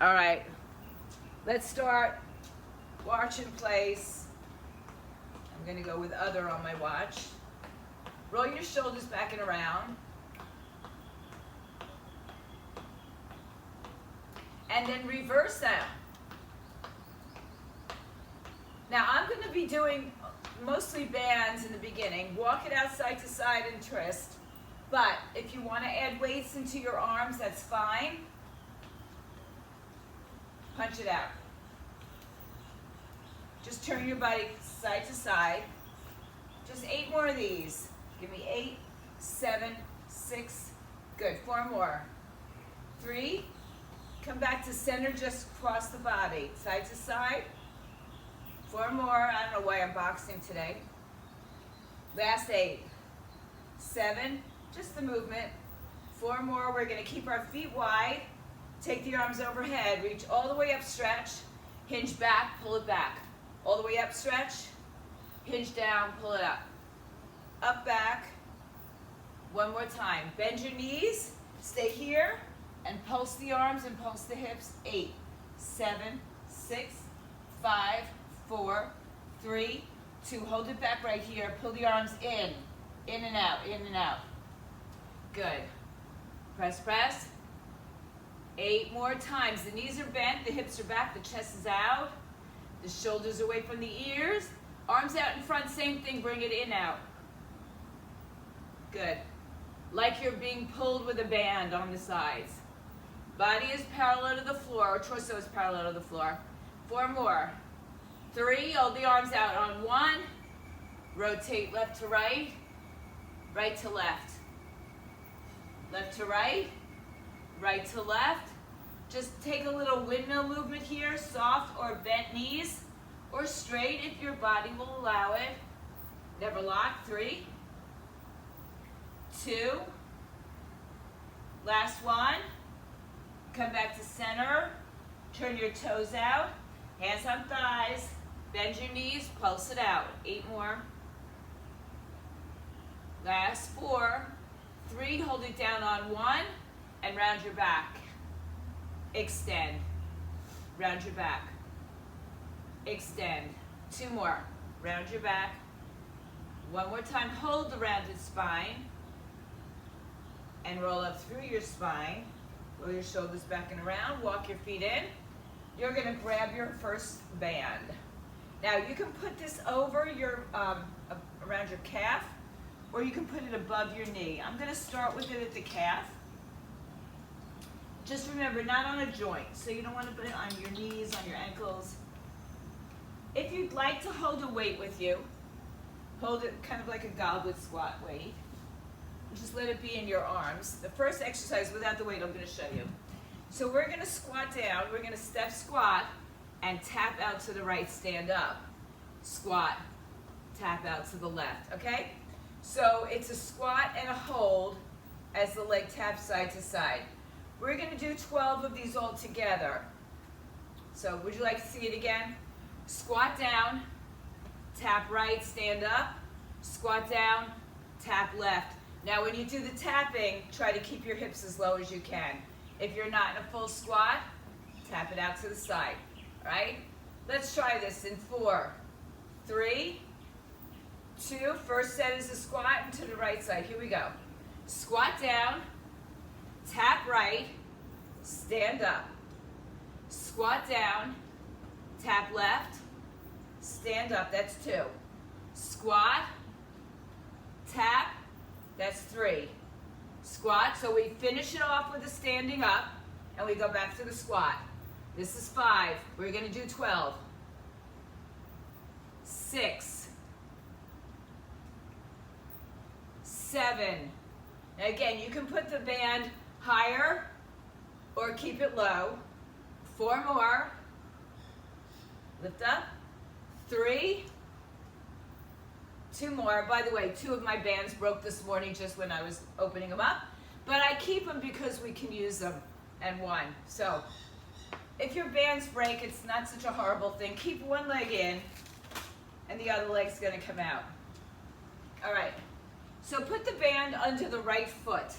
All right, let's start watch in place. I'm gonna go with other on my watch. Roll your shoulders back and around. And then reverse them. Now I'm gonna be doing mostly bands in the beginning. Walk it out side to side and twist. But if you wanna add weights into your arms, that's fine. Punch it out. Just turn your body side to side. Just 8 more of these. Give me 8, 7, 6. Good. 4 more. 3. Come back to center, just cross the body. Side to side. 4 more. I don't know why I'm boxing today. Last 8. 7. Just the movement. 4 more. We're going to keep our feet wide. Take the arms overhead. Reach all the way up, stretch. Hinge back, pull it back. All the way up, stretch. Hinge down, pull it up. Up, back. 1 more time. Bend your knees. Stay here. And pulse the arms and pulse the hips. 8, 7, 6, 5, 4, 3, 2. Hold it back right here. Pull the arms in and out, in and out. Good. Press, press. 8 more times. The knees are bent, the hips are back, the chest is out, the shoulders away from the ears, arms out in front, same thing, bring it in, out. Good. Like you're being pulled with a band on the sides. Body is parallel to the floor, or torso is parallel to the floor. 4 more. 3, hold the arms out on 1, rotate left to right, right to left. Left to right, right to left. Just take a little windmill movement here, soft or bent knees, or straight if your body will allow it. Never lock. 3, 2, last one. Come back to center, turn your toes out, hands on thighs, bend your knees, pulse it out. 8 more. Last 4, 3, hold it down on 1, and round your back. Extend. Round your back. Extend. 2 more. Round your back. 1 more time. Hold the rounded spine. And roll up through your spine. Roll your shoulders back and around. Walk your feet in. You're going to grab your first band. Now you can put this over your around your calf, or you can put it above your knee. I'm going to start with it at the calf. Just remember, not on a joint, so you don't want to put it on your knees, on your ankles. If you'd like to hold a weight with you, hold it kind of like a goblet squat weight. Just let it be in your arms. The first exercise without the weight I'm going to show you. So we're going to squat down, we're going to step squat, and tap out to the right, stand up. Squat, tap out to the left, okay? So it's a squat and a hold as the leg taps side to side. We're going to do 12 of these all together. So would you like to see it again? Squat down, tap right, stand up, squat down, tap left. Now when you do the tapping, try to keep your hips as low as you can. If you're not in a full squat, tap it out to the side. All right? Let's try this in 4, 3, 2. First set is a squat and to the right side. Here we go. Squat down. Tap right, stand up. Squat down, tap left, stand up. That's 2. Squat, tap, that's 3. Squat, so we finish it off with a standing up, and we go back to the squat. This is 5. We're going to do 12. 6. 7. Now again, you can put the band higher or keep it low. 4 more. Lift up. 3. 2 more. By the way, 2 of my bands broke this morning just when I was opening them up. But I keep them because we can use them. And 1. So if your bands break, it's not such a horrible thing. Keep one leg in and the other leg's going to come out. All right. So put the band under the right foot.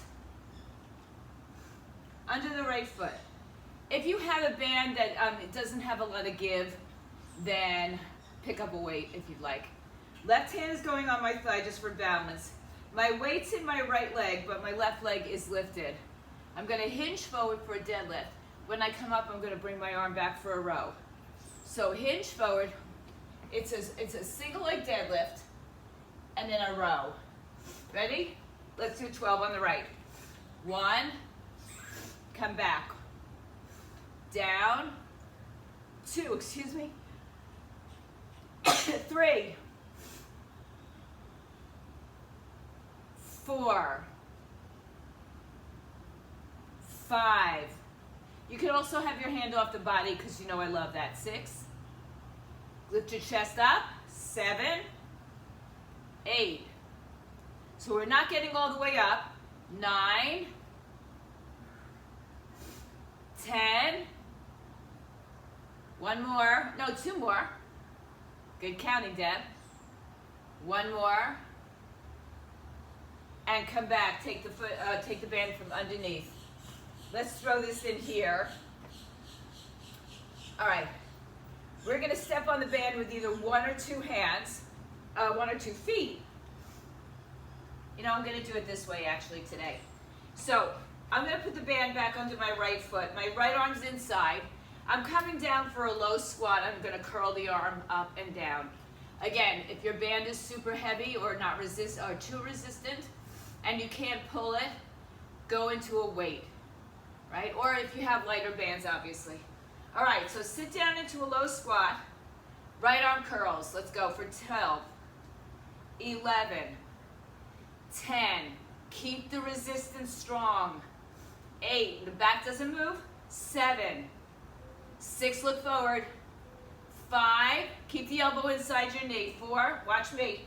Under the right foot. If you have a band that it doesn't have a lot of give, then pick up a weight if you'd like. Left hand is going on my thigh just for balance. My weight's in my right leg, but my left leg is lifted. I'm going to hinge forward for a deadlift. When I come up, I'm going to bring my arm back for a row. So hinge forward. It's a single leg deadlift, and then a row. Ready? Let's do 12 on the right. 1, come back. Down. 2, excuse me. 3. 4. 5. You can also have your hand off the body because you know I love that. 6. Lift your chest up. 7. 8. So we're not getting all the way up. 9. 10. 1 more. No, 2 more. Good counting, Deb. 1 more. And come back. Take the band from underneath. Let's throw this in here. All right. We're going to step on the band with either 1 or 2 hands, 1 or 2 feet. You know, I'm going to do it this way actually today. So I'm going to put the band back under my right foot. My right arm's inside. I'm coming down for a low squat. I'm going to curl the arm up and down. Again, if your band is super heavy or too resistant and you can't pull it, go into a weight, right? Or if you have lighter bands, obviously. All right, so sit down into a low squat. Right arm curls. Let's go for 12, 11, 10. Keep the resistance strong. 8, the back doesn't move. 7, 6, look forward. 5, keep the elbow inside your knee. 4, watch me.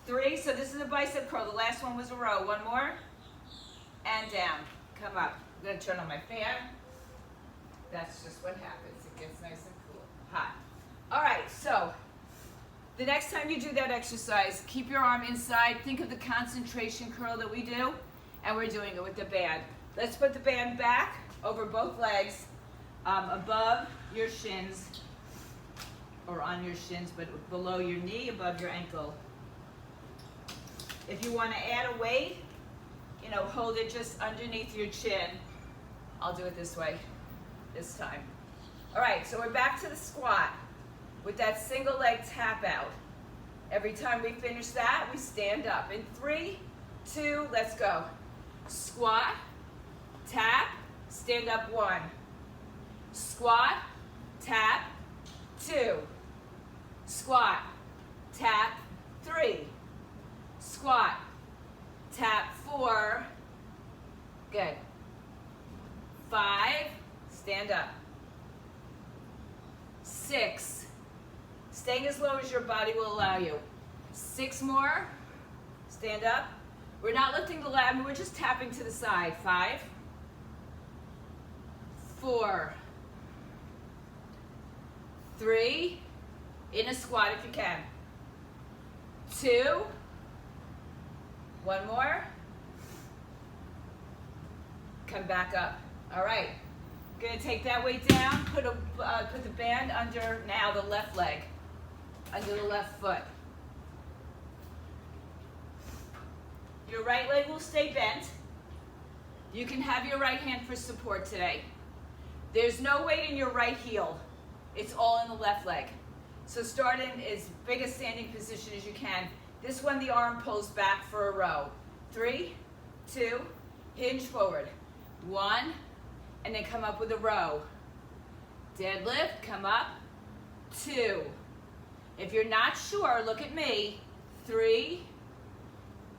3, so this is a bicep curl. The last one was a row. 1 more, and down. Come up. I'm going to turn on my fan. That's just what happens. It gets nice and cool, hot. All right, so the next time you do that exercise, keep your arm inside. Think of the concentration curl that we do, and we're doing it with the band. Let's put the band back over both legs, above your shins, or on your shins, but below your knee, above your ankle. If you want to add a weight, you know, hold it just underneath your chin. I'll do it this way this time. All right, so we're back to the squat with that single leg tap out. Every time we finish that, we stand up. In 3, 2, let's go. Squat, tap, stand up 1. Squat, tap, 2. Squat, tap, 3. Squat, tap, 4. Good. 5, stand up. 6, staying as low as your body will allow you. 6 more, stand up. We're not lifting the leg, we're just tapping to the side. 5, 4, 3, in a squat if you can. 2, 1 more, come back up. All right, gonna take that weight down, put the band under now the left leg, under the left foot. Your right leg will stay bent. You can have your right hand for support today. There's no weight in your right heel. It's all in the left leg. So start in as big a standing position as you can. This one, the arm pulls back for a row. 3, 2, hinge forward. 1, and then come up with a row. Deadlift, come up. 2. If you're not sure, look at me. 3,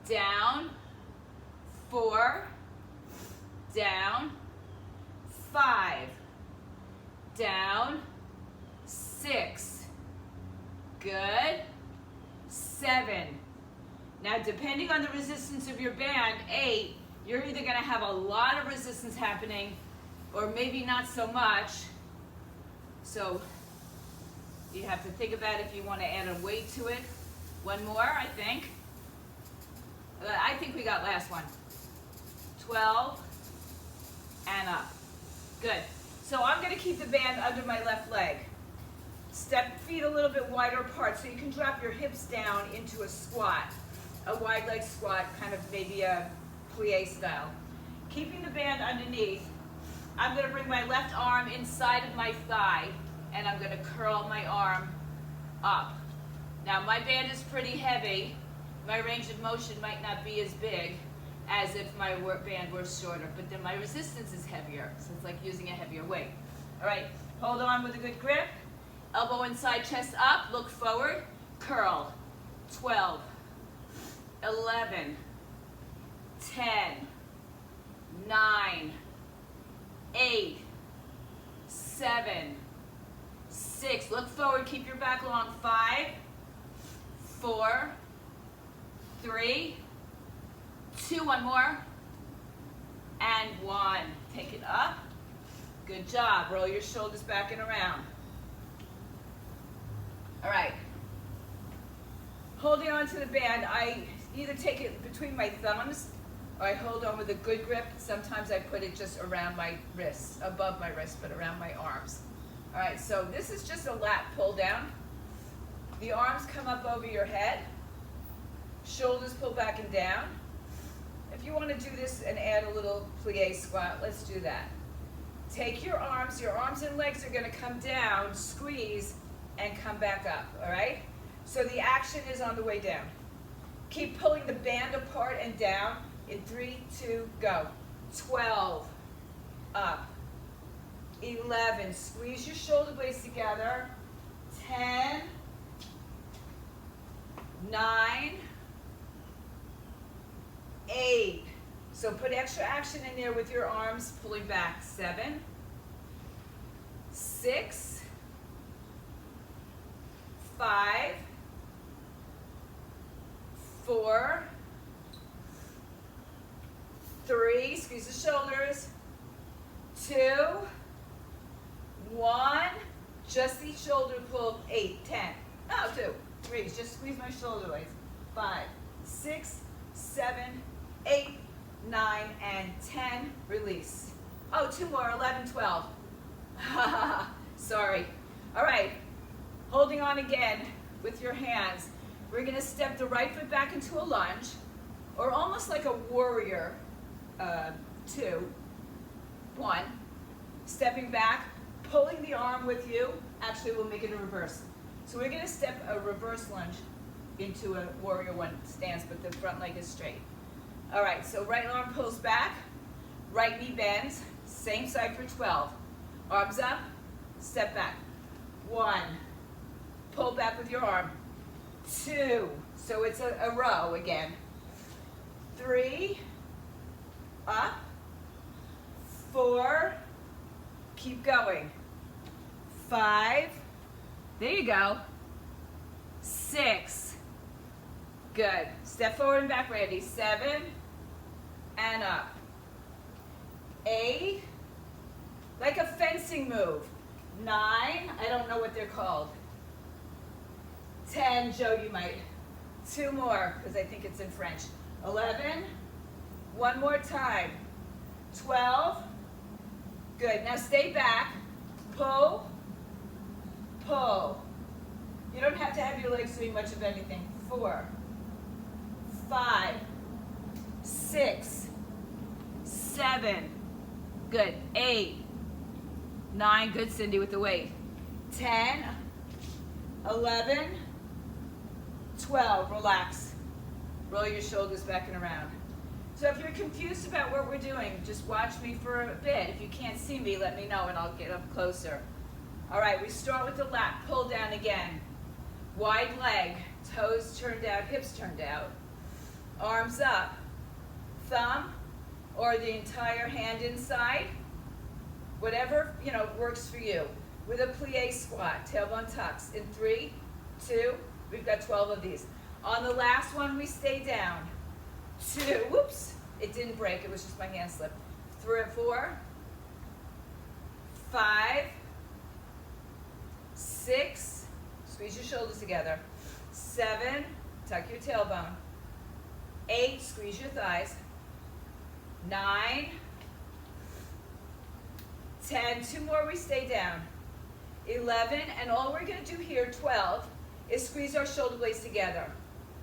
down. 4, down. 5, down. 6, good. 7. Now, depending on the resistance of your band, 8, you're either going to have a lot of resistance happening or maybe not so much. So you have to think about if you want to add a weight to it. 1 more, I think. I think we got last one. 12 and up. Good. So I'm going to keep the band under my left leg. Step feet a little bit wider apart so you can drop your hips down into a squat, a wide leg squat, kind of maybe a plie style. Keeping the band underneath, I'm going to bring my left arm inside of my thigh and I'm going to curl my arm up. Now my band is pretty heavy. My range of motion might not be as big as if my band were shorter, but then my resistance is heavier, so it's like using a heavier weight. All right, hold on with a good grip. Elbow inside, chest up, look forward, curl. 12, 11, 10, 9, 8, 7, 6. Look forward, keep your back long. 5, 4, 3, 2, one more, and 1. Take it up. Good job. Roll your shoulders back and around. All right. Holding on to the band, I either take it between my thumbs or I hold on with a good grip. Sometimes I put it just around my wrists, above my wrists, but around my arms. All right, so this is just a lat pull down. The arms come up over your head. Shoulders pull back and down. If you want to do this and add a little plie squat, let's do that. Take your arms and legs are going to come down, squeeze, and come back up, all right? So the action is on the way down. Keep pulling the band apart and down. In 3, 2, go. 12, up. 11, squeeze your shoulder blades together. 10, 9, 8. So put extra action in there with your arms pulling back. 7, 6, 5, 4, 3, squeeze the shoulders. 2, 1, just the shoulder pull. 8, 10. Oh, 2, 3, just squeeze my shoulder blades. 5, 6, 7, 8, 9, and 10. Release. Oh, 2 more. 11, 12. Sorry. All right. Holding on again with your hands. We're going to step the right foot back into a lunge, or almost like a warrior. 2, 1. Stepping back, pulling the arm with you. Actually, we'll make it a reverse. So we're going to step a reverse lunge into a warrior 1 stance, but the front leg is straight. All right, so right arm pulls back, right knee bends, same side for 12. Arms up, step back. 1, pull back with your arm. 2, so it's a row again. 3, up. 4, keep going. 5, there you go. 6, good. Step forward and back, Randy. 7, and up. 8, like a fencing move. 9, I don't know what they're called. 10, Joe, you might. 2 more, because I think it's in French. 11, one more time. 12, good. Now stay back. Pull, pull. You don't have to have your legs doing much of anything. 4, 5, 6, 7, good. 8, 9, good, Cindy, with the weight. 10, 11, 12, relax. Roll your shoulders back and around. So if you're confused about what we're doing, just watch me for a bit. If you can't see me, let me know and I'll get up closer. All right, we start with the lat pull down again. Wide leg, toes turned out, hips turned out. Arms up, thumb or the entire hand inside. Whatever, works for you. With a plie squat, tailbone tucks. In 3, 2, we've got 12 of these. On the last one, we stay down. 2, whoops, it didn't break, it was just my hand slip. 3, 4, 5, 6, squeeze your shoulders together. 7, tuck your tailbone. 8, squeeze your thighs. 9, 10, 2 more, we stay down. 11, and all we're gonna do here, 12, is squeeze our shoulder blades together.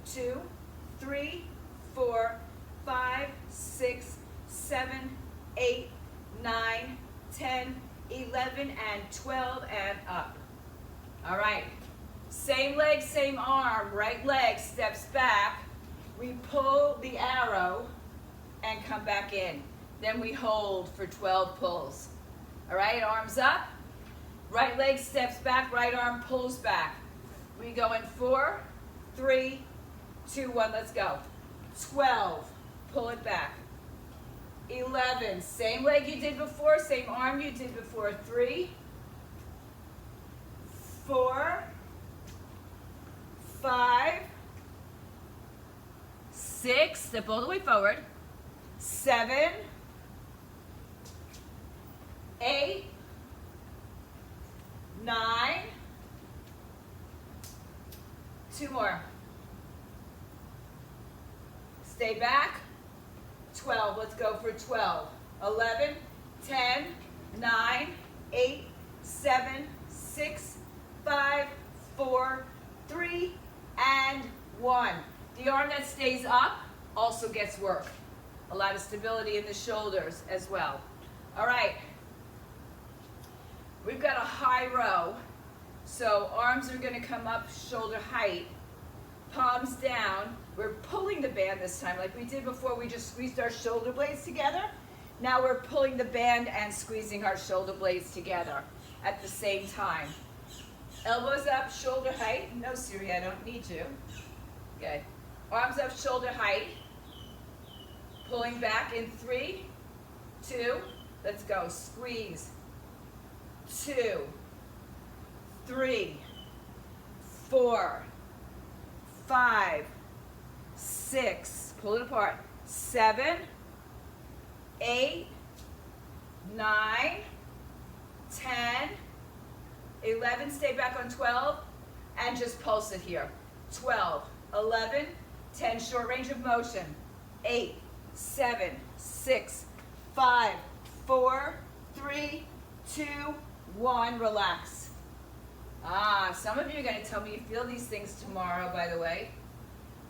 2, 3, 4, 5, 6, 7, 8, 9, 10, 11, and 12, and up. All right, same leg, same arm, right leg steps back. We pull the arrow and come back in. Then we hold for 12 pulls. All right, arms up. Right leg steps back, right arm pulls back. We go in 4, 3, 2, 1, let's go. 12, pull it back. 11, same leg you did before, same arm you did before. 3, 4, 5, 6, step all the way forward. 7, 8, 9, 2 more. Stay back. 12, let's go for 12. 11, 10, 9, 8, 7, 6, 5, 4, 3, and 1. The arm that stays up also gets work. A lot of stability in the shoulders as well. All right. We've got a high row, so arms are going to come up shoulder height, palms down. We're pulling the band this time, like we did before. We just squeezed our shoulder blades together. Now we're pulling the band and squeezing our shoulder blades together at the same time. Elbows up, shoulder height. No, Siri, I don't need you. Okay. Arms up, shoulder height. Pulling back in 3, 2, let's go. Squeeze. 2, 3, 4, 5, 6, pull it apart. 7, 8, 9, 10, 11, stay back on 12, and just pulse it here. 12, 11, 10, short range of motion. 8, 7, 6, 5, 4, 3, 2, 1, relax. Some of you are going to tell me you feel these things tomorrow, by the way.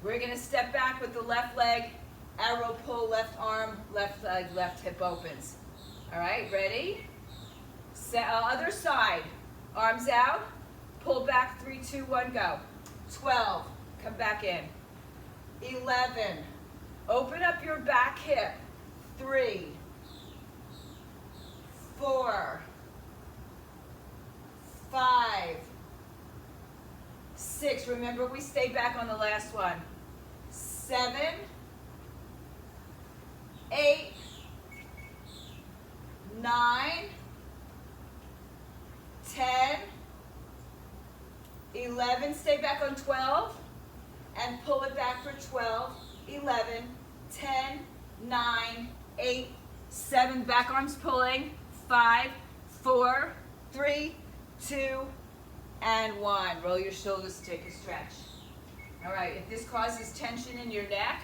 We're going to step back with the left leg, arrow pull, left arm, left leg, left hip opens. All right, ready? Other side, arms out, pull back, 3, 2, 1, go. 12, come back in. 11, open up your back hip. 3, 4, 5, 6. Remember, we stay back on the last one. 7, 8, 9, 10, 11. Stay back on 12 and pull it back for 12, 11, 10, 9, 8, 7. Back arms pulling. 5, 4, 3, 2, and 1. Roll your shoulders to take a stretch. All right, if this causes tension in your neck,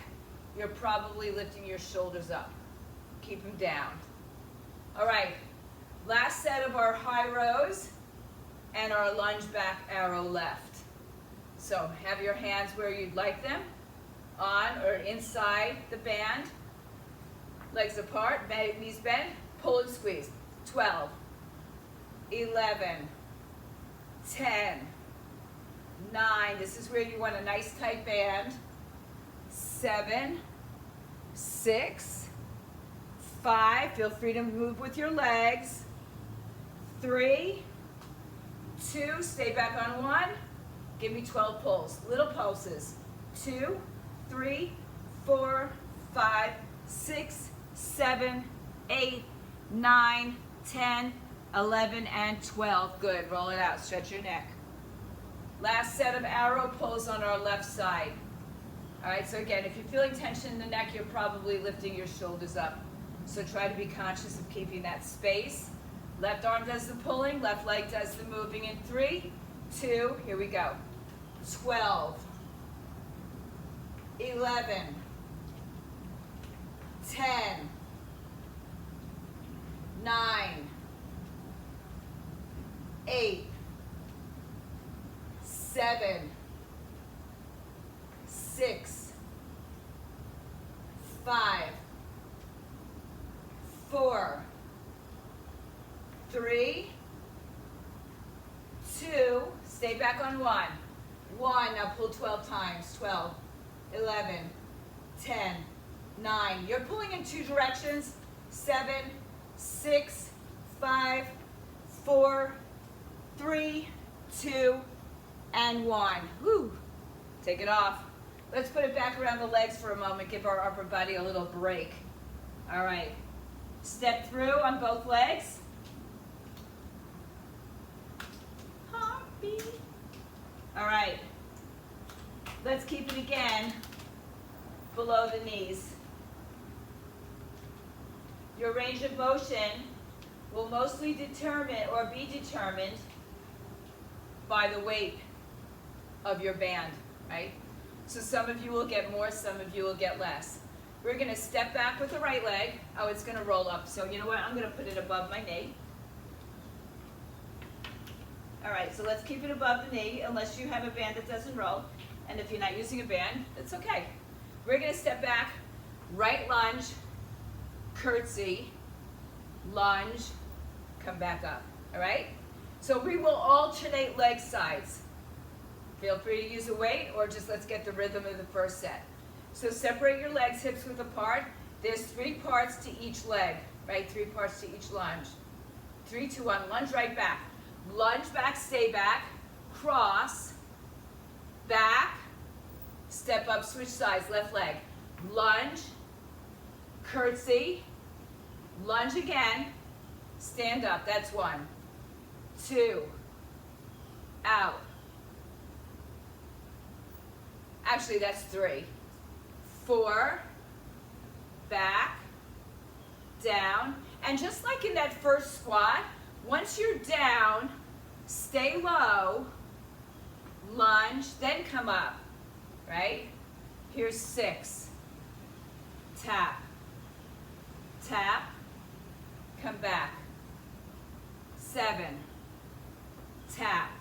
you're probably lifting your shoulders up. Keep them down. All right, last set of our high rows and our lunge back arrow left. So have your hands where you'd like them, on or inside the band. Legs apart, knees bent, pull and squeeze. 12, 11, 10, 9, this is where you want a nice tight band. 7, 6, 5, feel free to move with your legs. 3, 2, stay back on 1. Give me 12 pulls, little pulses. 2, 3, 4, 5, 6, 7, 8, 9, 10, 11, and 12. Good, roll it out, stretch your neck. Last set of arrow pulls on our left side. All right, so again, if you're feeling tension in the neck, you're probably lifting your shoulders up. So try to be conscious of keeping that space. Left arm does the pulling, left leg does the moving in 3, 2, here we go. 12, 11, 10, 9, 8, 7, 6, 5, 4, 3, 2, stay back on 1. 1, now pull 12 times. 12, 11, 10, 9. You're pulling in 2 directions. 7, 6, 5, 4, 3, 2, and 1. Whew. Take it off. Let's put it back around the legs for a moment. Give our upper body a little break. All right. Step through on both legs. Heartbeat. All right. Let's keep it again below the knees. Your range of motion will mostly determine or be determined by the weight of your band, right? So some of you will get more, some of you will get less. We're going to step back with the right leg. Oh, it's going to roll up. So you know what? I'm going to put it above my knee. All right, so let's keep it above the knee unless you have a band that doesn't roll. And if you're not using a band, it's okay. We're going to step back, right lunge, curtsy, lunge, come back up. All right? So we will alternate leg sides. Feel free to use a weight or just let's get the rhythm of the first set. So separate your legs hips width apart. There's 3 parts to each leg, right? 3 parts to each lunge. 3, 2, 1. Lunge right back. Lunge back, stay back. Cross. Back. Step up, switch sides, left leg. Lunge. Curtsy. Lunge again. Stand up. That's 1. 2. Out. Actually, that's 3. 4, back, down. And just like in that first squat, once you're down, stay low, lunge, then come up, right? Here's 6. Tap, tap, come back. 7, tap,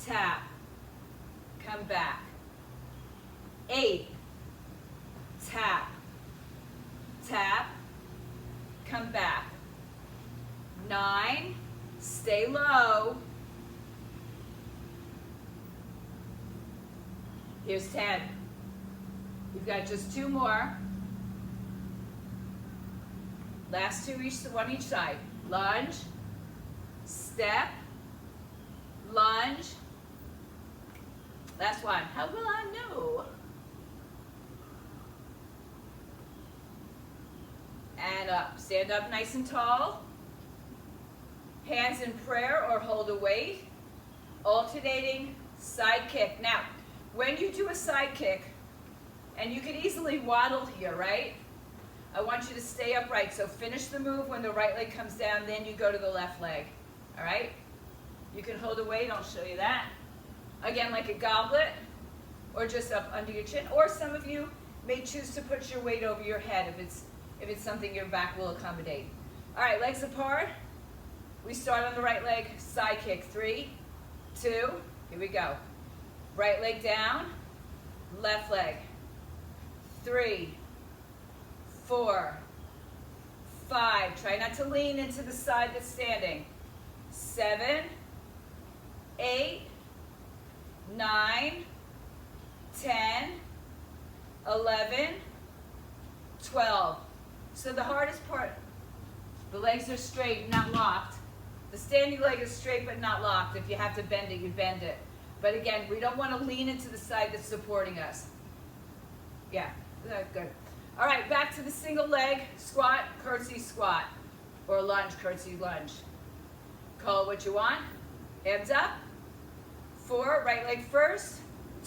tap, come back. 8, tap, tap, come back. 9, stay low. Here's 10. You've got just 2 more. Last 2, one each side. Lunge, step, lunge. Last 1. How will I know? And up. Stand up nice and tall. Hands in prayer or hold a weight. Alternating side kick. Now, when you do a side kick, and you can easily waddle here, right? I want you to stay upright. So finish the move when the right leg comes down, then you go to the left leg. All right? You can hold a weight. I'll show you that. Again, like a goblet, or just up under your chin. Or some of you may choose to put your weight over your head if it's something your back will accommodate. All right, legs apart. We start on the right leg, side kick. 3, 2, here we go. Right leg down, left leg. 3, 4, 5. Try not to lean into the side that's standing. 7, 8, 9, 10, 11, 12. So the hardest part, the legs are straight, not locked. The standing leg is straight but not locked. If you have to bend it, you bend it. But again, we don't want to lean into the side that's supporting us. Yeah, good. All right, back to the single leg, squat, curtsy, squat. Or lunge, curtsy, lunge. Call it what you want. Hands up. 4, right leg first.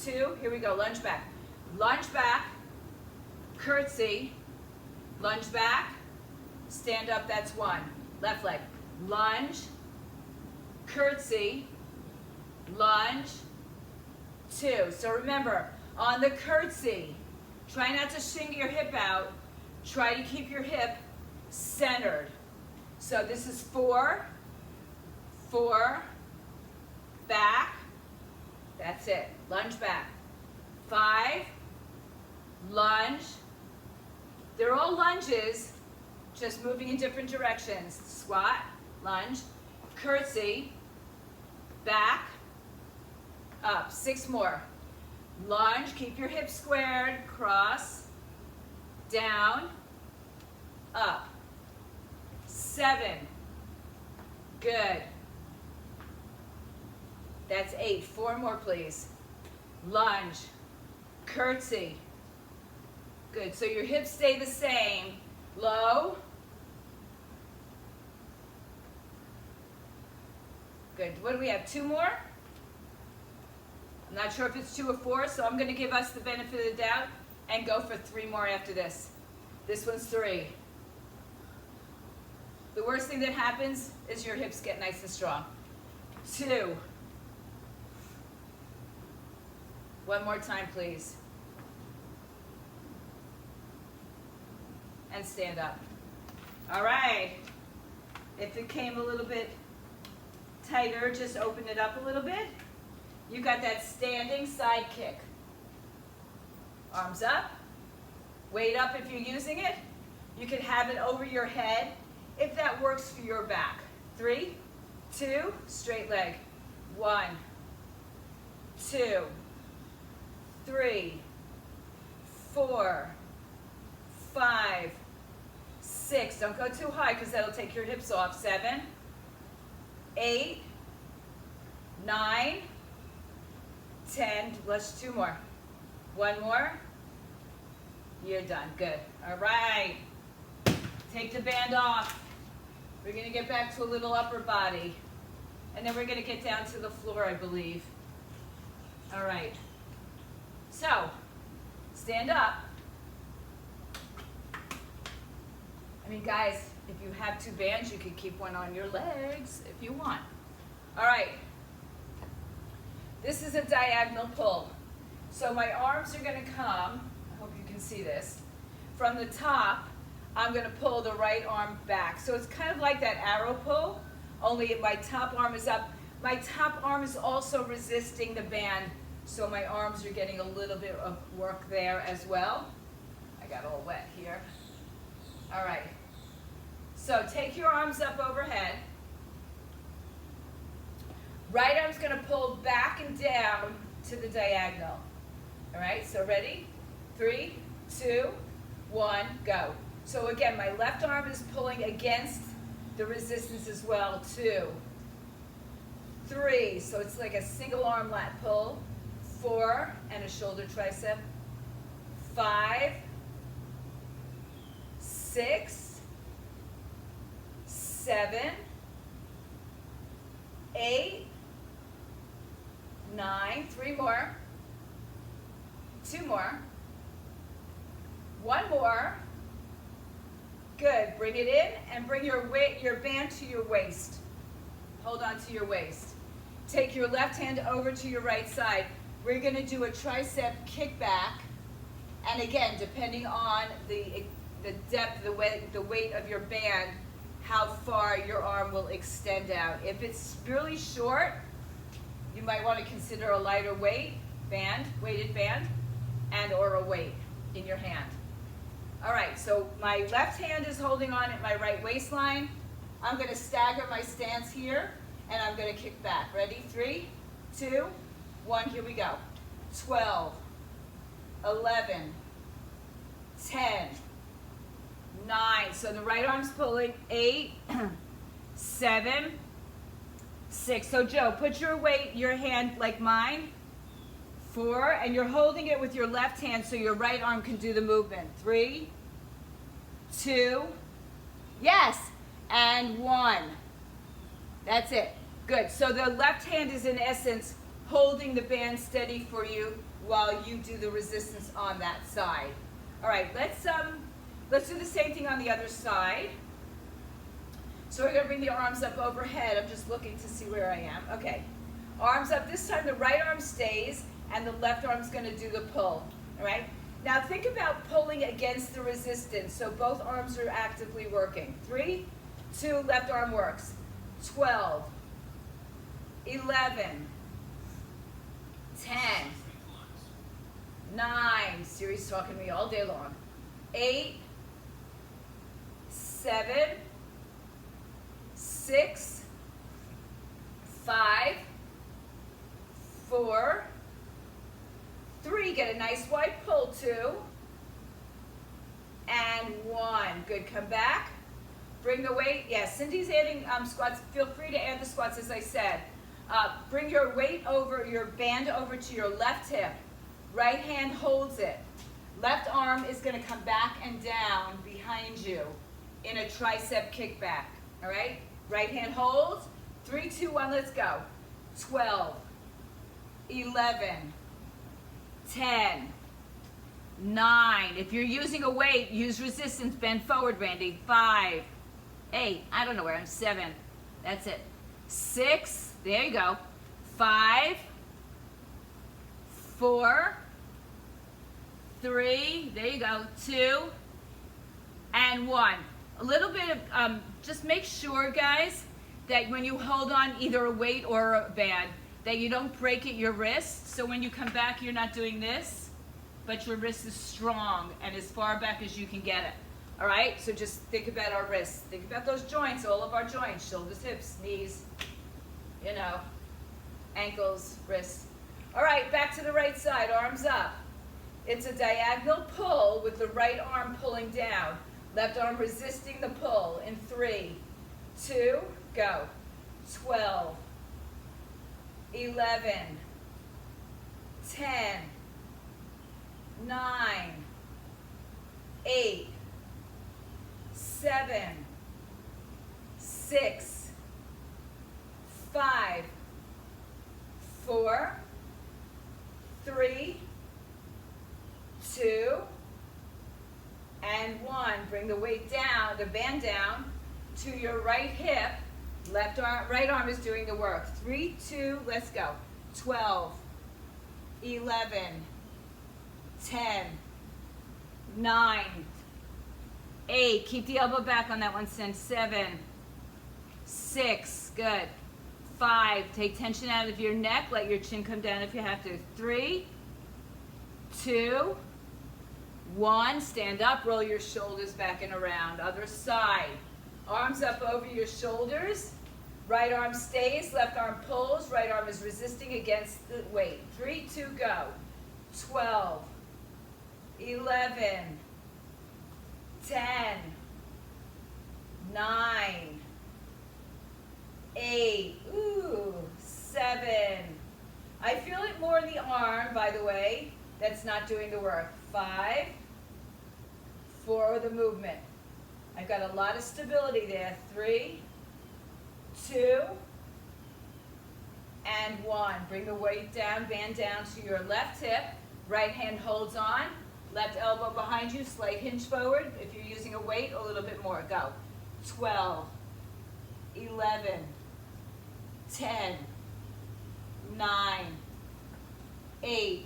2, here we go, lunge back. Lunge back, curtsy, lunge back, stand up, that's 1. Left leg. Lunge, curtsy, lunge, 2. So remember, on the curtsy, try not to shingle your hip out. Try to keep your hip centered. So this is 4, 4, back, that's it, lunge back, 5, lunge, they're all lunges, just moving in different directions, squat, lunge, curtsy, back, up, 6 more, lunge, keep your hips squared, cross, down, up, 7, good, that's 8, 4 more please, lunge, curtsy, good, so your hips stay the same, low, good, what do we have, 2 more? I'm not sure if it's 2 or 4, so I'm going to give us the benefit of the doubt and go for 3 more after this. This one's 3. The worst thing that happens is your hips get nice and strong. 2. 1 more time, please. And stand up. All right. If it came a little bit tighter, just open it up a little bit. You got that standing side kick. Arms up. Weight up if you're using it. You can have it over your head if that works for your back. 3, 2, straight leg. 1, 2, 3, 4, 5, 6. Don't go too high because that'll take your hips off. 7, 8, 9, 10. Let's 2 more. 1 more. You're done. Good. All right. Take the band off. We're going to get back to a little upper body. And then we're going to get down to the floor, I believe. All right. So, stand up. I mean, guys, if you have 2 bands, you could keep one on your legs if you want. All right. This is a diagonal pull. So my arms are going to come, I hope you can see this, from the top, I'm going to pull the right arm back. So it's kind of like that arrow pull, only my top arm is up. My top arm is also resisting the band, so my arms are getting a little bit of work there as well. I got all wet here. All right. So take your arms up overhead. Right arm's going to pull back and down to the diagonal. All right, so ready? 3, 2, 1, go. So again, my left arm is pulling against the resistance as well. 2, 3, so it's like a single arm lat pull. 4, and a shoulder tricep. 5, 6, 7, 8, 9, 3 more, 2 more, 1 more, good, bring it in and bring your band to your waist, hold on to your waist, take your left hand over to your right side, we're going to do a tricep kickback, and again, depending on the depth, the weight of your band, how far your arm will extend out. If it's really short, you might want to consider a lighter weighted band, and or a weight in your hand. All right, so my left hand is holding on at my right waistline. I'm going to stagger my stance here, and I'm going to kick back. Ready? 3, 2, 1, here we go. 12, 11, 10, 9. So the right arm's pulling. 8, 7, 6. So Joe, put your weight, your hand like mine. 4, and you're holding it with your left hand so your right arm can do the movement. 3, 2, yes, and 1. That's it. Good. So the left hand is in essence holding the band steady for you while you do the resistance on that side. All right, let's do the same thing on the other side. So we're going to bring the arms up overhead. I'm just looking to see where I am. Okay. Arms up. This time the right arm stays and the left arm's going to do the pull. All right? Now think about pulling against the resistance. So both arms are actively working. 3, 2, left arm works. 12, 11, 10, 9, Siri's talking to me all day long, 8, 7, 6, 5, 4, 3, get a nice wide pull, 2, and 1. Good, come back. Bring the weight, yes, Cindy's adding squats. Feel free to add the squats as I said. Bring your weight over, your band over to your left hip. Right hand holds it. Left arm is going to come back and down behind you in a tricep kickback, all right? Right hand holds. 3, 2, 1, let's go. 12, 11, 10, 9. If you're using a weight, use resistance, bend forward, Randy. 5, 8, I don't know where I'm, 7, that's it. 6, there you go. 5, 4, 3, there you go. 2, and 1. A little bit of, just make sure, guys, that when you hold on either a weight or a band, that you don't break at your wrist. So when you come back, you're not doing this, but your wrist is strong and as far back as you can get it. All right, so just think about our wrists. Think about those joints, all of our joints, shoulders, hips, knees, you know, ankles, wrists. All right, back to the right side, arms up. It's a diagonal pull with the right arm pulling down. Left arm resisting the pull in 3, 2, go. 12, 11, 10, 9, 8, 7, 6, 5, 4, 3, 2, and 1. Bring the weight down, the band down to your right hip. Left arm, right arm is doing the work. 3, 2, let's go. 12, 11, 10, 9, 8. Keep the elbow back on that one, Sin. 7, 6, good. 5, take tension out of your neck. Let your chin come down if you have to. 3, 2, 1. Stand up, roll your shoulders back and around. Other side. Arms up over your shoulders. Right arm stays, left arm pulls. Right arm is resisting against the weight. 3, 2, go. 12, 11, 10, 9, 8, 7. I feel it more in the arm, by the way, that's not doing the work. 5, 4, the movement. I've got a lot of stability there. 3, 2, and 1. Bring the weight down, band down to your left hip. Right hand holds on. Left elbow behind you, slight hinge forward. If you're using a weight, a little bit more. Go. 12, 11, 10, 9, 8,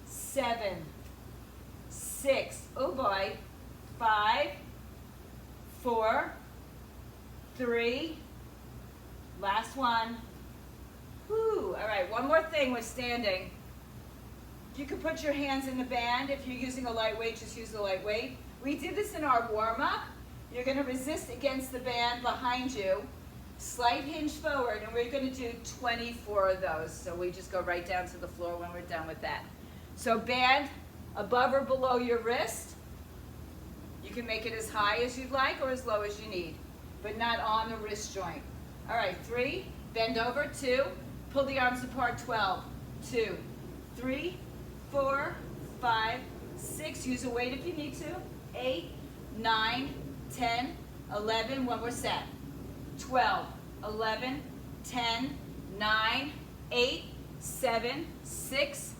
7, 6, oh boy, 5, 4, 3, last one. Whew. All right, one more thing with standing. You can put your hands in the band. If you're using a lightweight, just use the lightweight. We did this in our warm-up. You're going to resist against the band behind you. Slight hinge forward, and we're going to do 24 of those. So we just go right down to the floor when we're done with that. So band above or below your wrist. You can make it as high as you'd like or as low as you need, but not on the wrist joint. All right, 3, bend over, 2, pull the arms apart, 12, 2, 3, 4, 5, 6, use a weight if you need to, 8, 9, 10, 11, one more set, 12, 11, 10, 9, 8, 7, 6,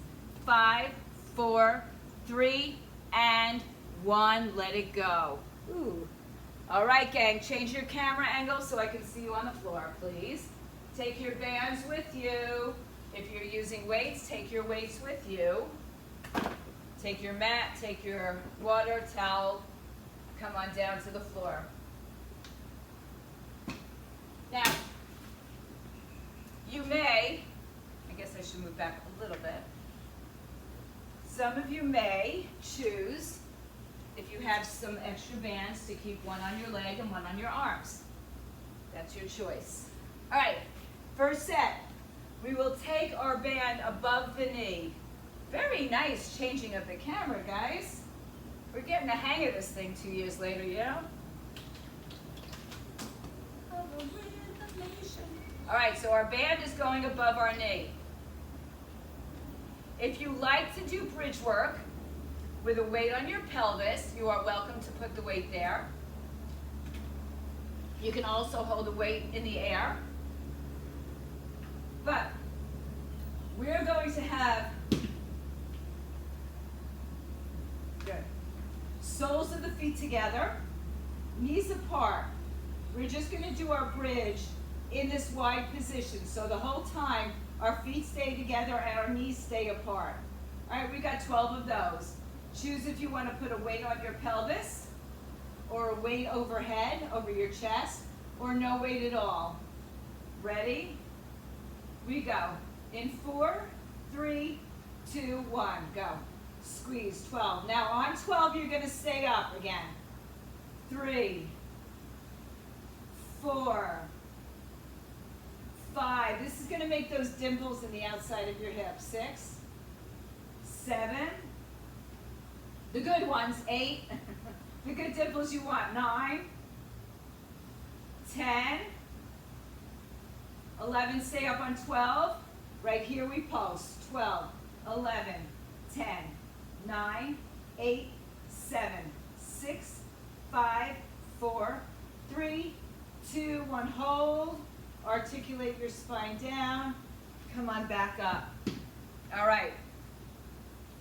5, 4, 3, and 1, let it go. Ooh. All right, gang, change your camera angle so I can see you on the floor, please. Take your bands with you. If you're using weights, take your weights with you. Take your mat, take your water, towel. Come on down to the floor. Now, you may, I guess I should move back a little bit. Some of you may choose, if you have some extra bands, to keep one on your leg and one on your arms. That's your choice. All right, first set. We will take our band above the knee. Very nice changing of the camera, guys. We're getting the hang of this thing 2 years later, you know? All right, so our band is going above our knee. If you like to do bridge work with a weight on your pelvis, you are welcome to put the weight there. You can also hold the weight in the air. But we're going to have good soles of the feet together, knees apart. We're just going to do our bridge in this wide position. So the whole time our feet stay together and our knees stay apart. All right, we got 12 of those. Choose if you want to put a weight on your pelvis or a weight overhead over your chest or no weight at all. Ready? We go. In 4, 3, 2, 1, go. Squeeze, 12. Now on 12, you're going to stay up again. 3, 4, 5. This is going to make those dimples in the outside of your hips. 6, 7. The good ones, 8. The good dimples you want. 9, 10, 11. Stay up on 12. Right here we post. 12, 11, 10, 9, 8, 7, 6, 5, 4, 3, 2, 1. Hold. Articulate your spine down. Come on back up. All right.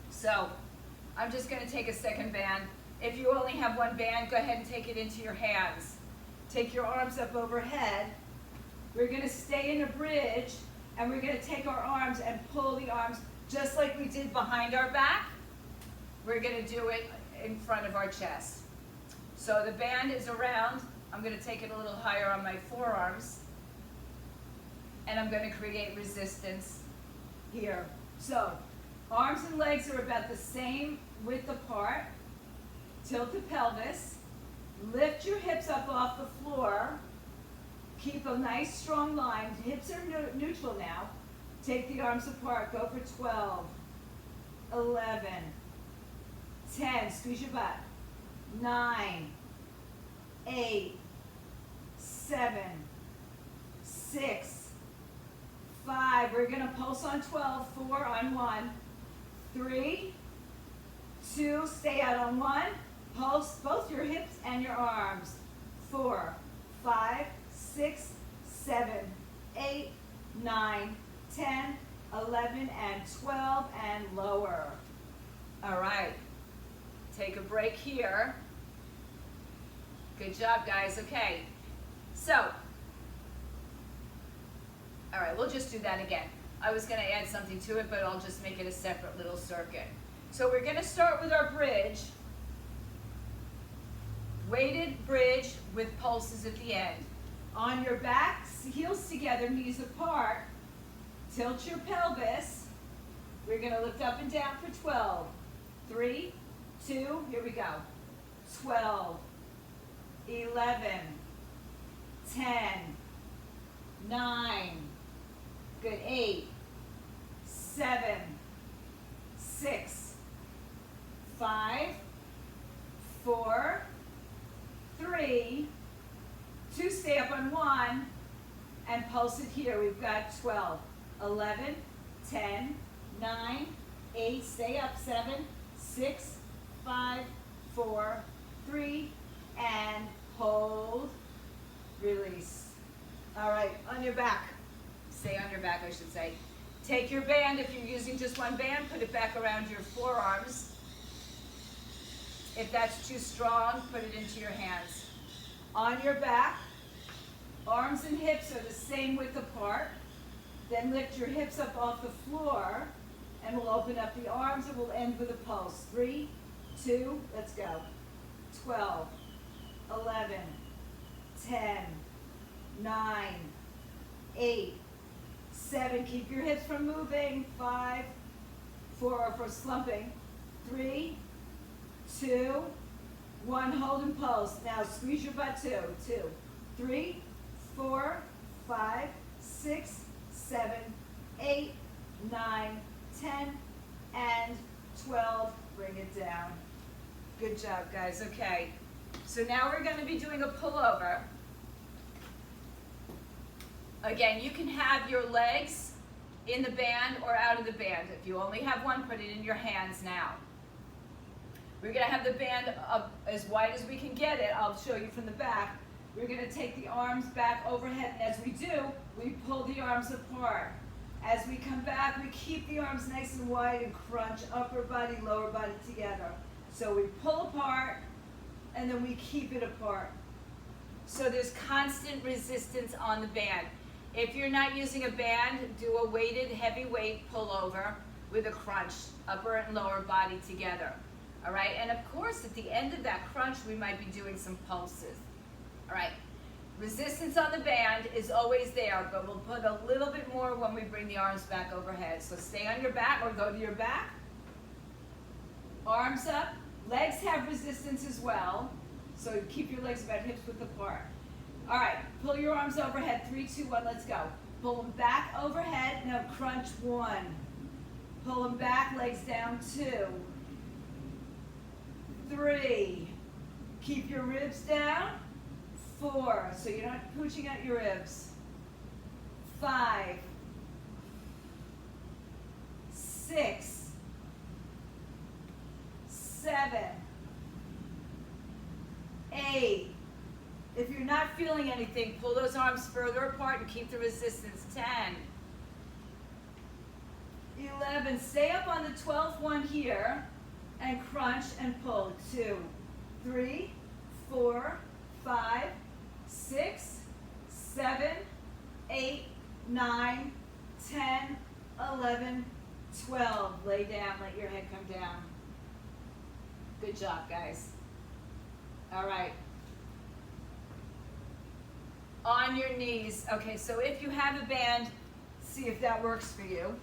So I'm just going to take a second band. If you only have one band, go ahead and take it into your hands. Take your arms up overhead. We're going to stay in a bridge, and we're going to take our arms and pull the arms just like we did behind our back. We're going to do it in front of our chest. So the band is around. I'm going to take it a little higher on my forearms, and I'm going to create resistance here. So arms and legs are about the same width apart. Tilt the pelvis. Lift your hips up off the floor. Keep a nice strong line. Hips are neutral now. Take the arms apart. Go for 12, 11, 10. Squeeze your butt. 9, 8, 7, 6, 5. We're going to pulse on 12. 4 on 1. 3, 2. Stay out on 1. Pulse both your hips and your arms. 4, 5, 6, 7, 8, 9, 10, 11, and 12, and lower. All right. Take a break here. Good job, guys. Okay. So, all right, we'll just do that again. I was going to add something to it, but I'll just make it a separate little circuit. So we're going to start with our bridge. Weighted bridge with pulses at the end. On your back, heels together, knees apart. Tilt your pelvis. We're going to lift up and down for 12. 3, 2, here we go. 12, 11, 10, 9, good, 8, 7, 6, 5, 4, 3, 2, stay up on 1, and pulse it here. We've got 12, 11, 10, 9, 8, stay up, 7, 6, 5, 4, 3, and hold, release. All right, on your back. Stay on your back, I should say. Take your band. If you're using just one band, put it back around your forearms. If that's too strong, put it into your hands. On your back, arms and hips are the same width apart. Then lift your hips up off the floor, and we'll open up the arms, and we'll end with a pulse. 3, 2, let's go. 12, 11, 10, 9, 8, 7, keep your hips from moving. 5, 4 for slumping. 3, 2, 1, hold and pulse. Now squeeze your butt 2, 3, 4, 5, 6, 7, 8, 9, 10, and 12. Bring it down. Good job, guys. Okay. So now we're going to be doing a pullover. Again, you can have your legs in the band or out of the band. If you only have one, put it in your hands now. We're going to have the band up as wide as we can get it. I'll show you from the back. We're going to take the arms back overhead, and as we do, we pull the arms apart. As we come back, we keep the arms nice and wide and crunch upper body, lower body together. So we pull apart, and then we keep it apart. So there's constant resistance on the band. If you're not using a band, do a weighted, heavy weight pullover with a crunch, upper and lower body together. All right, and of course, at the end of that crunch, we might be doing some pulses. All right, resistance on the band is always there, but we'll put a little bit more when we bring the arms back overhead. So stay on your back or go to your back. Arms up. Legs have resistance as well, so keep your legs about hips width apart. All right, pull your arms overhead. 3, 2, 1, let's go. Pull them back overhead. Now crunch 1. Pull them back, legs down 2. 3. Keep your ribs down. 4, so you're not pooching out your ribs. 5. 6. 7. 8. If you're not feeling anything, pull those arms further apart and keep the resistance. 10. 11. Stay up on the 12th one here and crunch and pull. 2, 3, 4, 5, 6, 7, 8, 9, 10, 11, 12. Lay down, let your head come down. Good job, guys. All right. On your knees. Okay, so if you have a band, see if that works for you.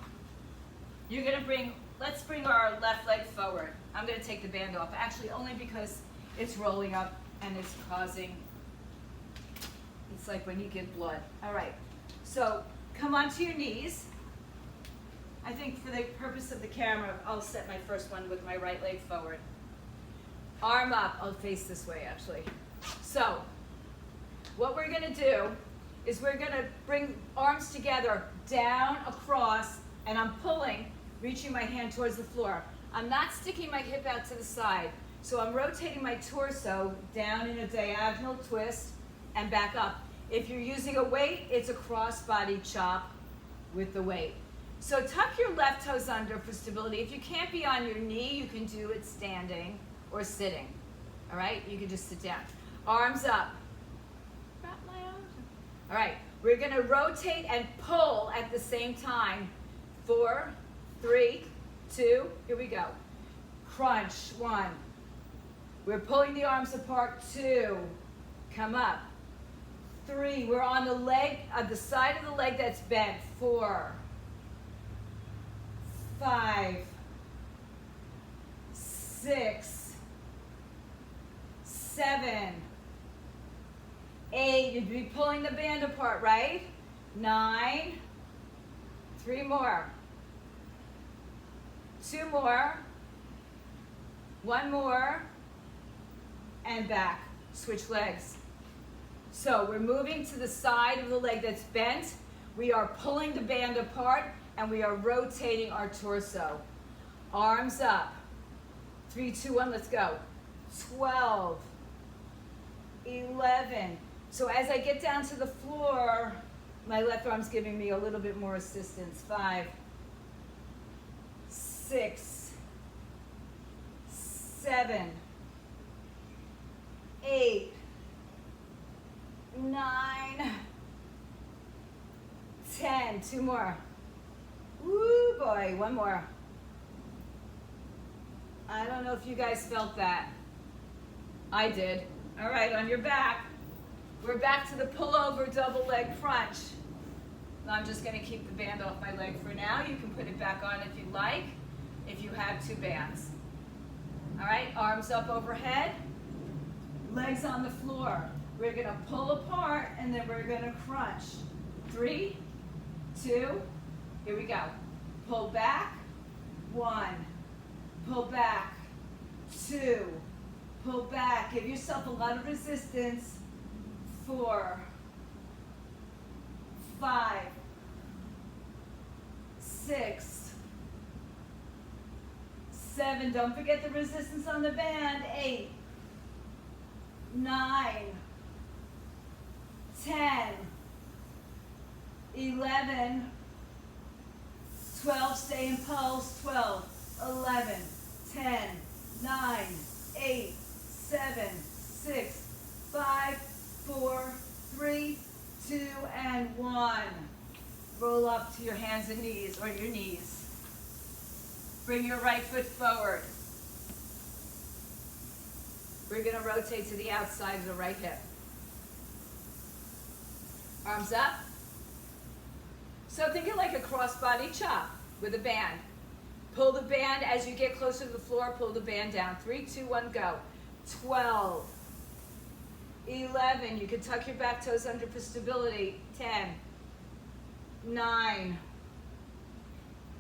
You're going to let's bring our left leg forward. I'm going to take the band off, actually only because it's rolling up and it's causing, it's like when you get blood. All right, so come onto your knees. I think for the purpose of the camera, I'll set my first one with my right leg forward. Arm up. I'll face this way, actually. So what we're going to do is we're going to bring arms together, down, across, and I'm pulling, reaching my hand towards the floor. I'm not sticking my hip out to the side, so I'm rotating my torso down in a diagonal twist and back up. If you're using a weight, it's a cross-body chop with the weight. So tuck your left toes under for stability. If you can't be on your knee, you can do it standing or sitting. All right, you can just sit down. Arms up. Wrap my arms up. All right, we're going to rotate and pull at the same time. 4, 3, 2, here we go. Crunch, 1. We're pulling the arms apart, 2. Come up. 3, we're on the leg, the side of the leg that's bent, 4. 5, 6, 7, 8, you'd be pulling the band apart, right? 9, 3 more, 2 more, 1 more, and back. Switch legs. So we're moving to the side of the leg that's bent. We are pulling the band apart, and we are rotating our torso. Arms up. 3, 2, 1, let's go. 12, 11. So as I get down to the floor, my left arm's giving me a little bit more assistance. 5, 6, 7, 8, 9, 10. 2 more. Woo, boy, 1 more. I don't know if you guys felt that. I did. All right, on your back. We're back to the pullover double leg crunch. I'm just going to keep the band off my leg for now. You can put it back on if you like, if you have two bands. All right, arms up overhead, legs on the floor. We're going to pull apart and then we're going to crunch. 3, 2, here we go. Pull back, 1, pull back, 2, pull back. Give yourself a lot of resistance. 4, 5, 6, 7. Don't forget the resistance on the band. 8, 9, 10, 11, 12. Stay in pulse. 12, 11, 10, 9, 8, 7, 6, 5, 4, 3, 2, and 1. Roll up to your hands and knees, or your knees. Bring your right foot forward. We're going to rotate to the outside of the right hip. Arms up. So think of like a crossbody chop with a band. Pull the band as you get closer to the floor, pull the band down. 3, 2, 1, go. 12, 11, you can tuck your back toes under for stability. 10, 9,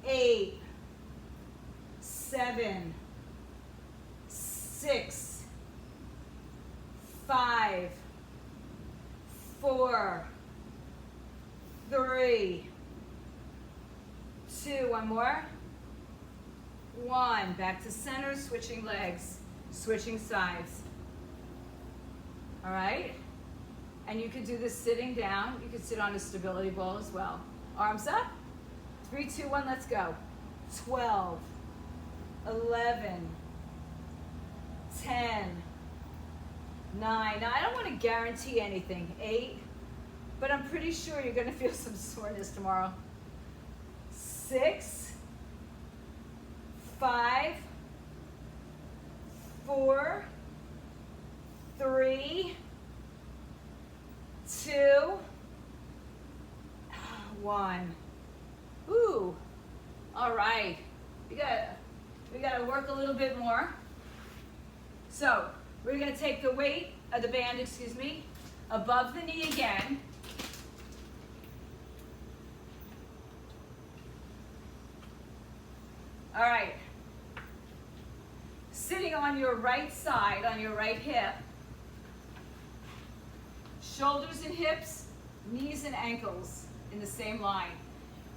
8, 7, 6, 5, 4, 3, 2, one more. 1, back to center, switching legs, switching sides. All right? And you can do this sitting down. You can sit on a stability ball as well. Arms up. 3, 2, 1, let's go. 12, 11, 10, 9. Now, I don't want to guarantee anything. 8, but I'm pretty sure you're going to feel some soreness tomorrow. 6, 5, 4, 3, 2, 1. Ooh. All right. We got to work a little bit more. So we're going to take the weight of the band, above the knee again. All right. Sitting on your right side, on your right hip. Shoulders and hips, knees and ankles in the same line.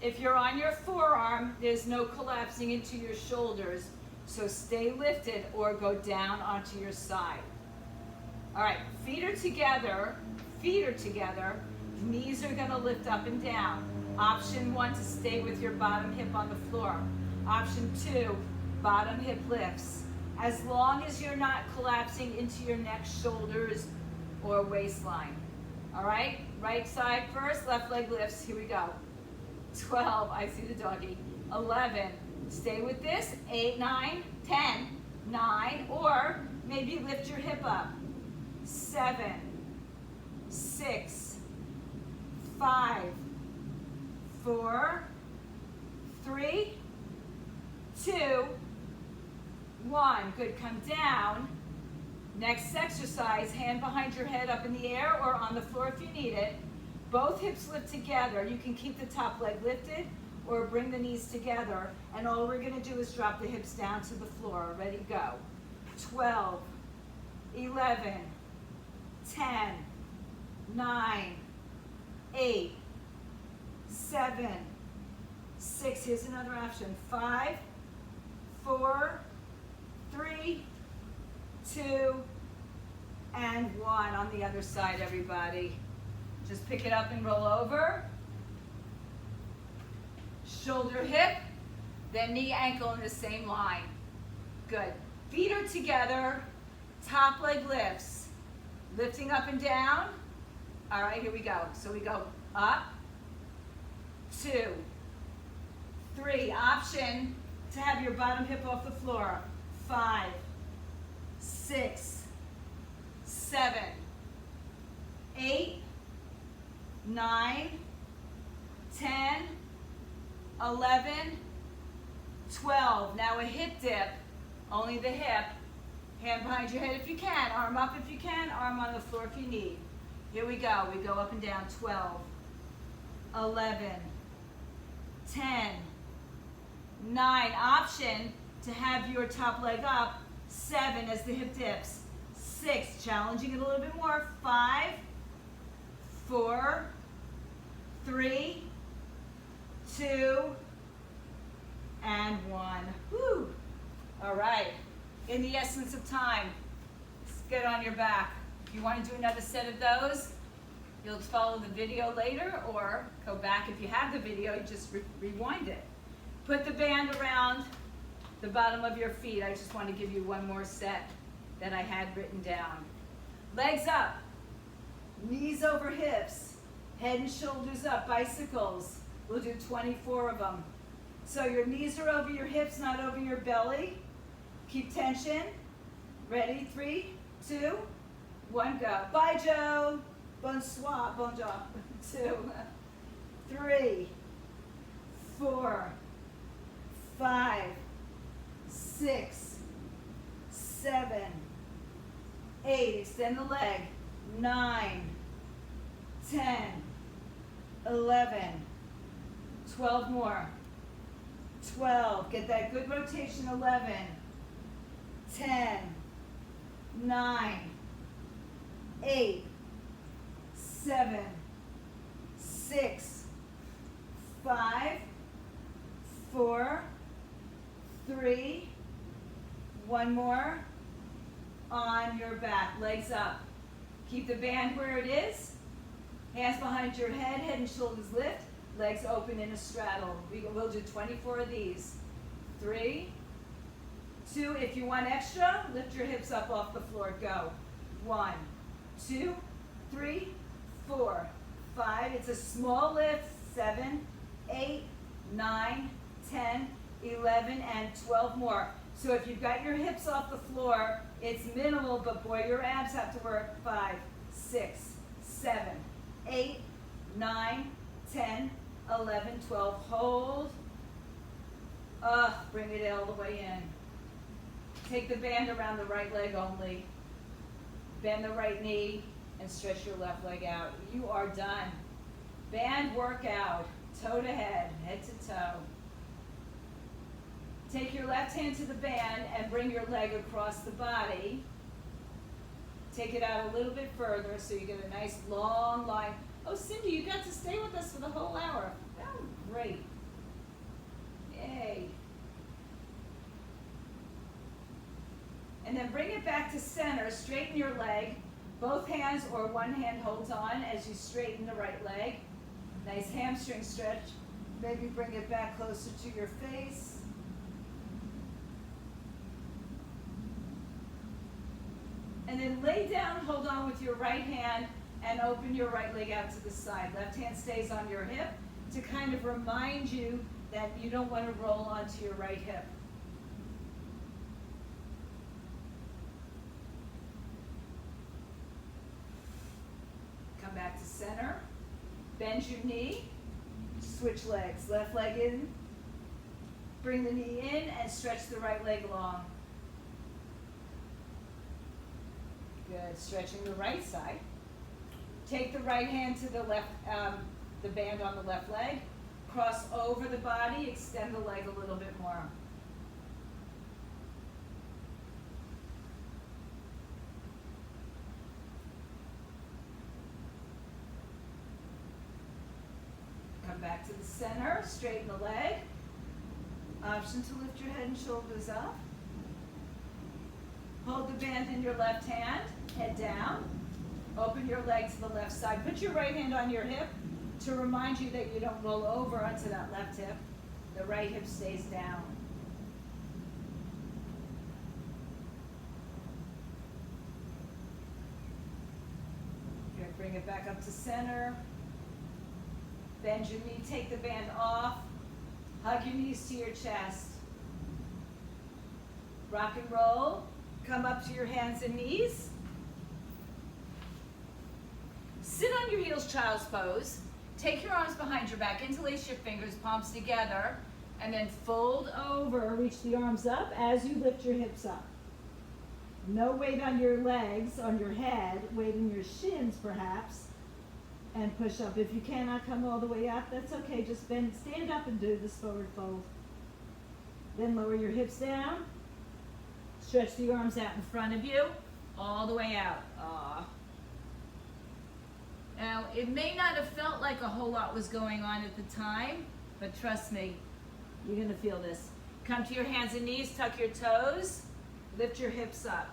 If you're on your forearm, there's no collapsing into your shoulders, so stay lifted or go down onto your side. All right, feet are together, knees are gonna lift up and down. Option 1, to stay with your bottom hip on the floor. Option 2, bottom hip lifts. As long as you're not collapsing into your neck, shoulders, or waistline. All right, right side first, left leg lifts, here we go. 12, I see the doggy. 11, stay with this. 8, 9, 10, 9, or maybe lift your hip up. 7, 6, 5, 4, 3, 2, 1. Good, come down. Next exercise, hand behind your head up in the air or on the floor if you need it. Both hips lift together. You can keep the top leg lifted or bring the knees together. And all we're going to do is drop the hips down to the floor. Ready, go. 12, 11, 10, 9, 8, 7, 6. Here's another option. 5, 4, 3, 2, and 1. On the other side, everybody. Just pick it up and roll over. Shoulder, hip, then knee, ankle in the same line. Good. Feet are together, top leg lifts. Lifting up and down. All right, here we go. So we go up, 2, 3. Option to have your bottom hip off the floor. 5, 6, 7, 8, 9, 10, 11, 12. Now a hip dip, only the hip. Hand behind your head if you can, arm up if you can, arm on the floor if you need. Here we go. We go up and down. 12, 11, 10, 9. Option to have your top leg up. 7 as the hip dips. 6, challenging it a little bit more. 5, 4, 3, 2, and 1. Whew. All right. In the essence of time, get on your back. If you want to do another set of those, you'll follow the video later or go back. If you have the video, just rewind it. Put the band around the bottom of your feet. I just want to give you one more set that I had written down. Legs up, knees over hips, head and shoulders up, bicycles. We'll do 24 of them. So your knees are over your hips, not over your belly. Keep tension. Ready? 3, 2, 1, go. Bye, Joe. Bonsoir, bon job. 2, 3, 4, 5, 6, 7, 8. Extend the leg. 9, 10, 11, 12 more. 12. Get that good rotation. 11, 10, 9, 8, 7, 6, 5, 4, 3, 1 more. On your back, legs up. Keep the band where it is. Hands behind your head, head and shoulders lift. Legs open in a straddle. We'll do 24 of these. 3, 2, if you want extra, lift your hips up off the floor. Go. 1, 2, 3, 4, 5. It's a small lift. 7, 8, 9, 10, 11, and 12 more. So if you've got your hips off the floor, it's minimal, but boy, your abs have to work. 5, 6, 7, 8, 9, 10, 11, 12. Hold. Bring it all the way in. Take the band around the right leg only. Bend the right knee and stretch your left leg out. You are done. Band workout, toe to head, head to toe. Take your left hand to the band and bring your leg across the body. Take it out a little bit further so you get a nice long line. Oh, Cindy, you got to stay with us for the whole hour. Oh, great. Yay. And then bring it back to center. Straighten your leg. Both hands or one hand holds on as you straighten the right leg. Nice hamstring stretch. Maybe bring it back closer to your face. And then lay down, hold on with your right hand, and open your right leg out to the side. Left hand stays on your hip to kind of remind you that you don't want to roll onto your right hip. Come back to center. Bend your knee. Switch legs. Left leg in. Bring the knee in and stretch the right leg long. Good. Stretching the right side. Take the right hand to the left, the band on the left leg. Cross over the body. Extend the leg a little bit more. Come back to the center. Straighten the leg. Option to lift your head and shoulders up. Hold the band in your left hand, head down. Open your leg to the left side. Put your right hand on your hip to remind you that you don't roll over onto that left hip. The right hip stays down. Good. Bring it back up to center. Bend your knee, take the band off. Hug your knees to your chest. Rock and roll. Come up to your hands and knees. Sit on your heels, child's pose. Take your arms behind your back, interlace your fingers, palms together, and then fold over, reach the arms up as you lift your hips up. No weight on your legs, on your head, weight in your shins perhaps, and push up. If you cannot come all the way up, that's okay. Just bend, stand up and do this forward fold. Then lower your hips down, stretch the arms out in front of you, all the way out. Now, it may not have felt like a whole lot was going on at the time, but trust me, you're gonna feel this. Come to your hands and knees, tuck your toes, lift your hips up.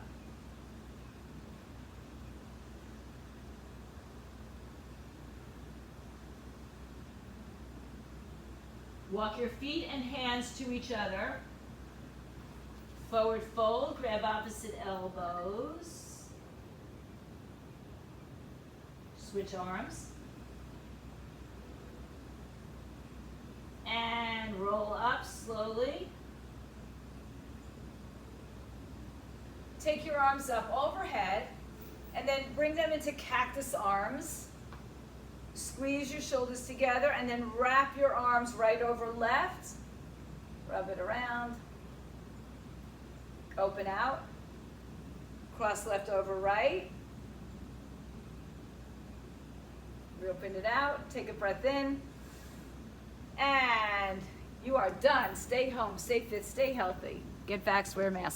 Walk your feet and hands to each other. Forward fold, grab opposite elbows. Switch arms. And roll up slowly. Take your arms up overhead and then bring them into cactus arms. Squeeze your shoulders together and then wrap your arms right over left. Rub it around. Open out. Cross left over right. Open it out. Take a breath in. And you are done. Stay home, stay fit, stay healthy. Get vaxxed, wear a mask.